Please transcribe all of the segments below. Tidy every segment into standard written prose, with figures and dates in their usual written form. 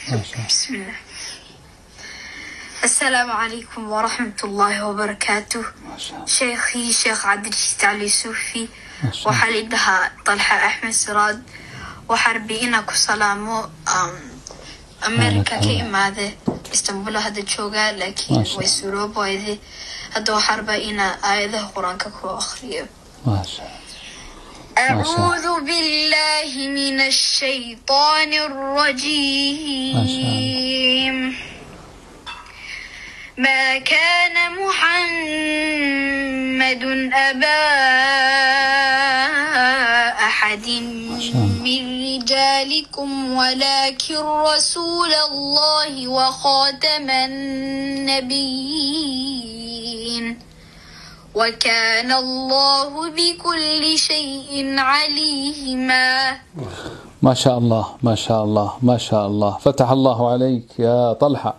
بسم الله. السلام عليكم ورحمة الله وبركاته. شيخي شيخ عبد الرشيد علي صوفي وحليدها طلحة أحمد سراد وحربي إنك سلامو أمريكا كإمادة اسطنبول هذا الشوغا لكن ويسورو بويدي هذا حربا إنا آية قرآن كو أخريه. ما شاء الله. أعوذ بالله من الشيطان الرجيم. ما كان محمد أبا أحد من رجالكم ولكن رسول الله وخاتم النبيين وكان الله بكل شيء عليما. ما شاء الله ما شاء الله ما شاء الله. فتح الله عليك يا طلحة،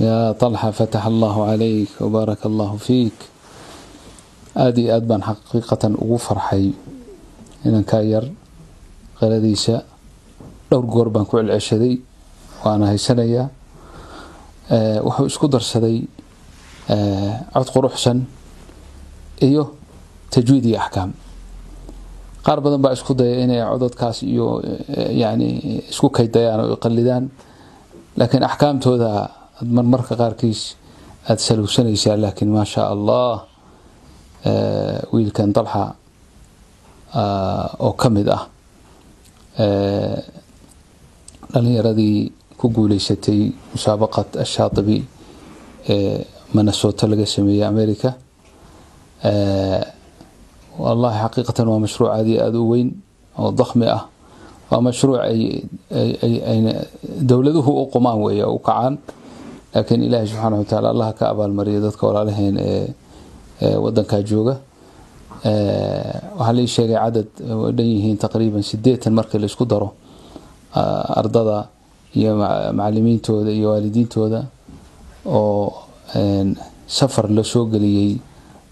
يا طلحة، فتح الله عليك وبارك الله فيك. آدي أدبان حقيقة أغفر حي إن كاير غلديسة دور قربان كوع العشدي وأنا هاي سنية وحو اسكو درسدي عدق روحسن إيوه تجويدي أحكام قار بدن با اسكو دايا إني عدد كاس إيو يعني اسكو كيدayaan oo يقلدان لكن أحكامتooda marmarka qaarkiis aad saluusanaysaa. laakiin ma sha Allah wiilkan Talha oo kamid ah dhalinyaradii ku guuleysatay musaabaqad ash-Shaatibi Minnesota laga sameeyay America. والله حقيقة هو مشروع عادي أدوين أو ضخمة ومشروع أي دولته أقمان ويا وقعان. لكن إله سبحانه وتعالى الله كأبا المريضات كولا لهن ودن كاجوجا وهل الشيء عدد ودنيهين تقريبا 6 المركز اللي اسكدروا أرضا يا معلمين تودا يا والدين تودا أو سفر لسوق لي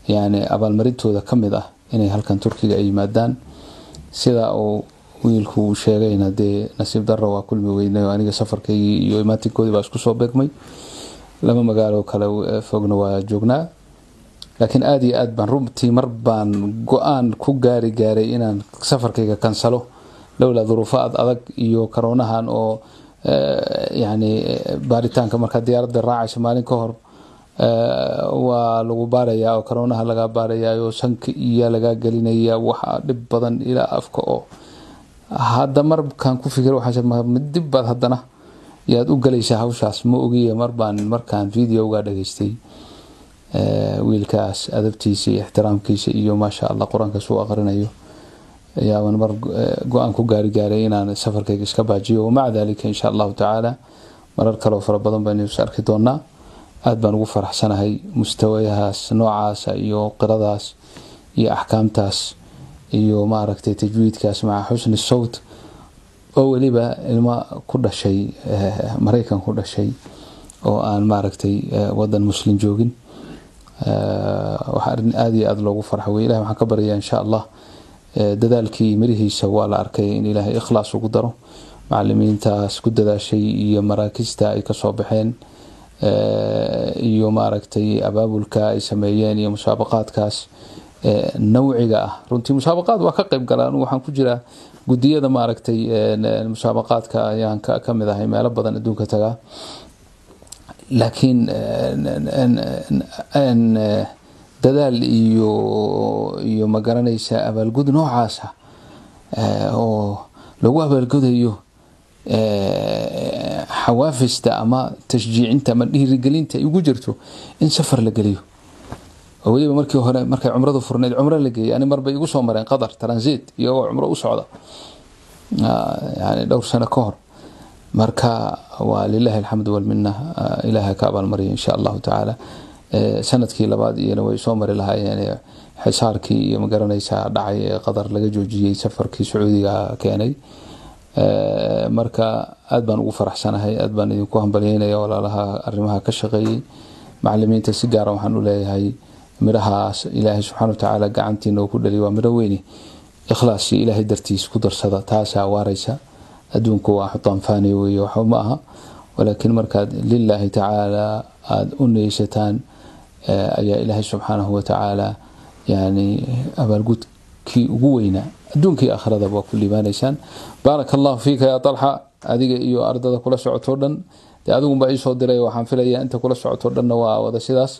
يعني أبا المريض تودا كمده inay halkan Turkiga ay yimaadaan sida uu wiilku sheegayna de nasiib darro waa kulmi weynay aniga safarkay iyo imaantinkoodii baa isku soo beegmay lama magaalo kale fogna waa joognaa. laakiin aad iyo aad baan runtii mar baan go'aan ku gaaray inaan safarkayga kansalo lawla duruufaad adag iyo karoonahan oo yani baaritaanka marka diyaaradda raacaysa maalin ka hor waa lagu baaraya oo karoonaha laga baaraya oo sanka iyo laga gelinaya waxa dib badan ila afka oo hadda markan ku fikir waxa dib bad hadana yaad u galaysaa hawshaas ma ogiye markaan video-ga dhageystay wiilkaas adabtiisa iyo ixtiraamkiisa iyo ma sha Allah quraanka soo aqrinayo ayaa mar go'aan ku gaaray inaan safarkayga iska baajiyo ma dalika insha Allah ta'ala marar kale fara badan baan isku arki doonaa. aad baan ugu faraxsanahay mustawayahaas noocaas iyo qiradaas iyo ahkaamtaas iyo ma aragtay tajwiidkaas ma xusni sawt oo waliba ilma ku dhashay Mareykan ku dhashay oo aan ma aragtay wadan muslim joogin waxa aad iyo aad loogu farxay. Ilaahay waxaan ka baryaa insha Allah dadaalkii mirihiisa waa la arkay in Ilaahay ikhlaas ugu daro macallimiintaas ku dadaashay iyo maraakista ay ka soo baxeen iyo ma aragtay abaabulka ay sameeyeen iyo musaabaqaadkaas nawciga ah runtii musaabaqaad waa ka qayb galaan waxaan ku jira gudiyada ma aragtay musaabaqaadka ayaan ka mid ahay meelo badan adduunka taga. laakiin dadaal iyo ma garanaysa abaalgud noocaas oo lagu abaalgudayo حوافزته أما تشجيعته ما dhiirigelinta igu jirto in safar la galiyo waliba markii hore markay umradu furneed umra la geeyay ani marba igu soo mareen qadar transit iyo umro u socda yani dhowr sano ka hor marka waa lillahi alhamdu wal minna ilaaha ka abal mariyo insha Allah ta'ala sanadkii labaad iyana way soo mari lahaayeen xisaarkii iyo ma garanaysaa dhacay qadar laga joojiyay safarkii Sacuudiga keenay. marka aad baan ugu faraxsanahay aad baan idinku hambalyeynaya walaalaha arrimaha ka shaqeeyay macallimiinta si gaar ah waxaan u leeyahay mirahaas Ilaahay subhanahu wa ta'ala gacantiina ku dhaliyo waa miro weyn ikhlaasi Ilaahay dartiis ku darsada taasa waaraysa adduunku waa xutaan faani weeye waxa ma aha ولكن markaad lillahi ta'ala aad u neeshataan ayaa ilaahay subhanahu wa ta'ala yani abaalgudkii ugu weyna adduunkii aakhirada waa ku liibaanaysaan barakallahu fiika ya Talha adiga iyo ardada kula socoto dhan adigu baa soo diray waxaan filayaa inta kula socoto dhan waa wada sidaas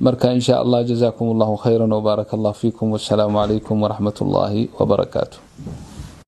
marka insha Allah jazakumullahu khairan wa barakallahu fiikum wassalamu alaykum wa rahmatullahi wa barakatuh